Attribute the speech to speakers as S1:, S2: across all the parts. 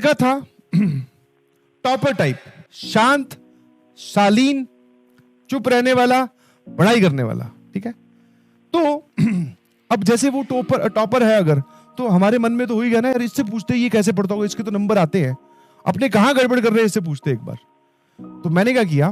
S1: का था topper type, शांत, शालीन, चुप रहने वाला, पढ़ाई करने वाला। ठीक है, तो अब जैसे वो टॉपर है अगर, तो हमारे मन में तो हो ही गया ना यार, इससे पूछते ये कैसे पढ़ता होगा, इसके तो नंबर आते हैं, अपने कहां गड़बड़ कर रहे हैं इससे पूछते एक बार। तो मैंने क्या किया,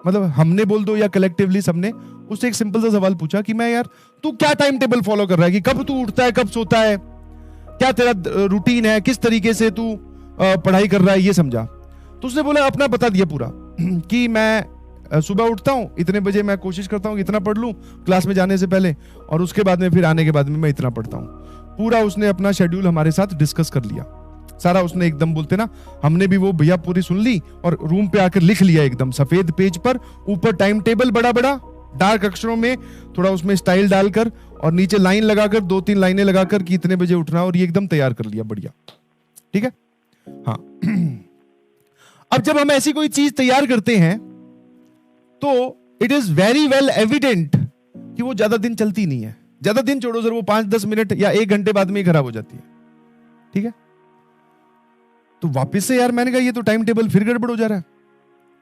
S1: मतलब हमने बोल दो या कलेक्टिवली सबने उससे एक सिंपल सा सवाल पूछा कि मैं यार तू क्या टाइम टेबल फॉलो कर रहा है, कि कब तू उठता है, कब सोता है, क्या तेरा रूटीन है, किस तरीके से तू पढ़ाई कर रहा है, ये समझा। तो उसने बोला अपना बता दिया पूरा कि मैं सुबह उठता हूं इतने बजे, मैं कोशिश करता हूं इतना पढ़ लूं क्लास में जाने से पहले, और उसके बाद में फिर आने के बाद में मैं इतना पढ़ता हूं। पूरा उसने अपना शेड्यूल हमारे साथ डिस्कस कर लिया सारा, उसने एकदम बोलते ना, हमने भी वो भैया पूरी सुन ली और रूम पे आकर लिख लिया एकदम सफेद पेज पर, ऊपर टाइम टेबल बड़ा बड़ा डार्क अक्षरों में, थोड़ा उसमें स्टाइल डालकर, और नीचे लाइन लगाकर 2-3 लाइनें लगाकर कि इतने बजे उठना, और ये एकदम तैयार कर लिया बढ़िया। ठीक है, हाँ। अब जब हम ऐसी कोई चीज तैयार करते हैं तो it is very well evident कि वो ज्यादा दिन चलती नहीं है। ज्यादा दिन छोड़ो सर, वो 5-10 मिनट या 1 घंटे बाद में ही खराब हो जाती है। ठीक है, तो वापस से यार मैंने कहा ये तो टाइम टेबल फिर गड़बड़ हो जा रहा है।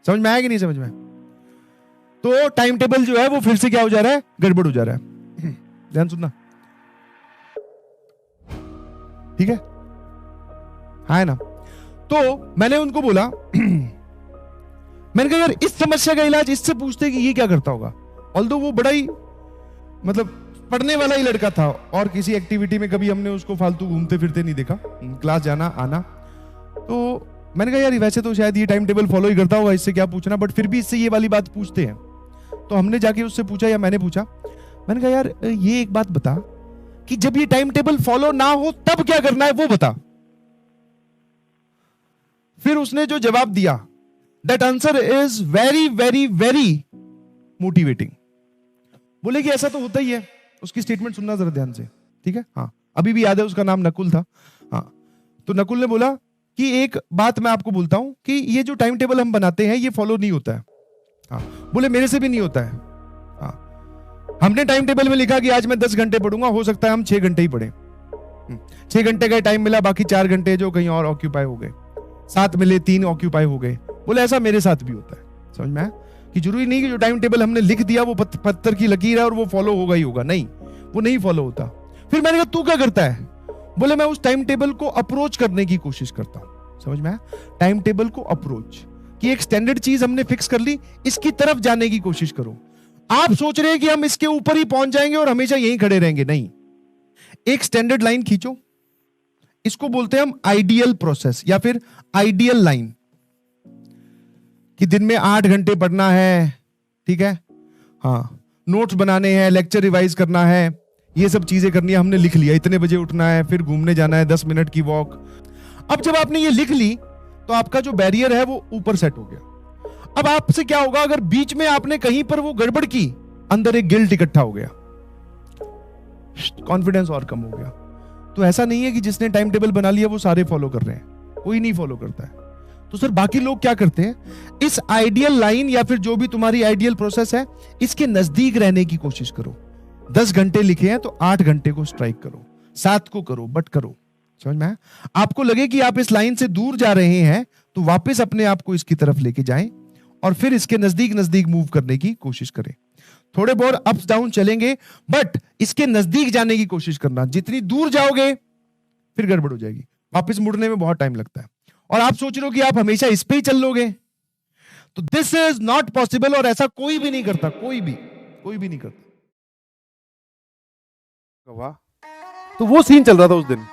S1: समझ में आया कि नहीं समझ में? तो टाइम टेबल जो है वो फिर से क्या हो जा रहा है, गड़बड़ हो जा रहा है। ध्यान सुनना, ठीक है, है ना? तो मैंने उनको बोला मैंने कहा यार इस समस्या का इलाज इससे पूछते कि ये क्या करता होगा। ऑल्दो वो बड़ा ही मतलब पढ़ने वाला ही लड़का था, और किसी एक्टिविटी में कभी हमने उसको फालतू घूमते फिरते नहीं देखा, क्लास जाना आना। तो मैंने कहा यार वैसे तो शायद ये टाइम टेबल फॉलो ही करता होगा, इससे क्या पूछना, बट फिर भी इससे ये वाली बात पूछते हैं। तो हमने जाके उससे पूछा, या मैंने पूछा, मैंने कहा यार ये एक बात बता कि जब ये टाइम टेबल फॉलो ना हो तब क्या करना है वो बता। फिर उसने जो जवाब दिया, that answer is very very very motivating. बोले कि ऐसा तो होता ही है। उसकी स्टेटमेंट सुनना जरा ध्यान से, ठीक है? हाँ, अभी भी याद है, उसका नाम नकुल था। हाँ, तो नकुल ने बोला कि एक बात मैं आपको बोलता हूं कि ये जो टाइम टेबल हम बनाते हैं ये फॉलो नहीं होता है। हाँ, बोले मेरे से भी नहीं होता है। हाँ, हमने टाइम टेबल में लिखा कि आज मैं 10 घंटे पढ़ूंगा, हो सकता है हम 6 घंटे ही पढ़े। 6 घंटे का टाइम मिला, बाकी 4 घंटे जो कहीं और ऑक्यूपाई हो गए, 7 मिले 3 ऑक्यूपाई हो गए। बोले ऐसा मेरे साथ भी होता है। समझ में आया कि जरूरी नहीं कि जो टाइम टेबल हमने लिख दिया वो पत्थर की लकीर है और वो फॉलो होगा ही होगा, नहीं, वो नहीं फॉलो होता। फिर मैंने कहा तू क्या करता है? बोले मैं उस टाइम टेबल को अप्रोच करने की कोशिश करता हूं। समझ में आया? टाइम टेबल को अप्रोच, कि एक स्टैंडर्ड चीज हमने फिक्स कर ली, इसकी तरफ जाने की कोशिश करो। आप सोच रहे हैं कि हम इसके ऊपर ही पहुंच जाएंगे और हमेशा यहीं खड़े रहेंगे, नहीं। एक स्टैंडर्ड लाइन खींचो, इसको बोलते हैं हम आइडियल प्रोसेस या फिर आइडियल लाइन, कि दिन में 8 घंटे पढ़ना है। ठीक है, हाँ, नोट्स बनाने हैं, लेक्चर रिवाइज करना है, ये सब चीजें करनी है, हमने लिख लिया। इतने बजे उठना है, फिर घूमने जाना है, 10 मिनट की वॉक। अब जब आपने ये लिख ली तो आपका जो बैरियर है वो ऊपर सेट हो गया। अब आपसे क्या होगा अगर बीच में आपने कहीं पर वो गड़बड़ की, अंदर एक गिल्ट इकट्ठा हो गया, कॉन्फिडेंस और कम हो गया। तो ऐसा नहीं है कि जिसने टाइम टेबल बना लिया वो सारे फॉलो कर रहे हैं, कोई नहीं फॉलो करता है। तो सर बाकी लोग क्या करते हैं? इस आइडियल लाइन या फिर जो भी तुम्हारी आइडियल प्रोसेस है, इसके नजदीक रहने की कोशिश करो। 10 घंटे लिखे हैं तो 8 घंटे को स्ट्राइक करो, 7 को करो, बट करो। समझ में आया? आपको लगे कि आप इस लाइन से दूर जा रहे हैं तो वापस अपने आप को इसकी तरफ लेके जाएं और फिर इसके नजदीक नजदीक मूव करने की कोशिश करें। थोड़े बहुत अप्स डाउन चलेंगे, बट इसके नजदीक जाने की कोशिश करना। जितनी दूर जाओगे फिर गड़बड़ हो जाएगी, वापस मुड़ने में बहुत टाइम लगता है। और आप सोच रहे हो कि आप हमेशा इस पे ही चल लोगे, तो दिस इज नॉट पॉसिबल। और ऐसा कोई भी नहीं करता, कोई भी नहीं करता। वाह, तो वो सीन चल रहा था उस दिन।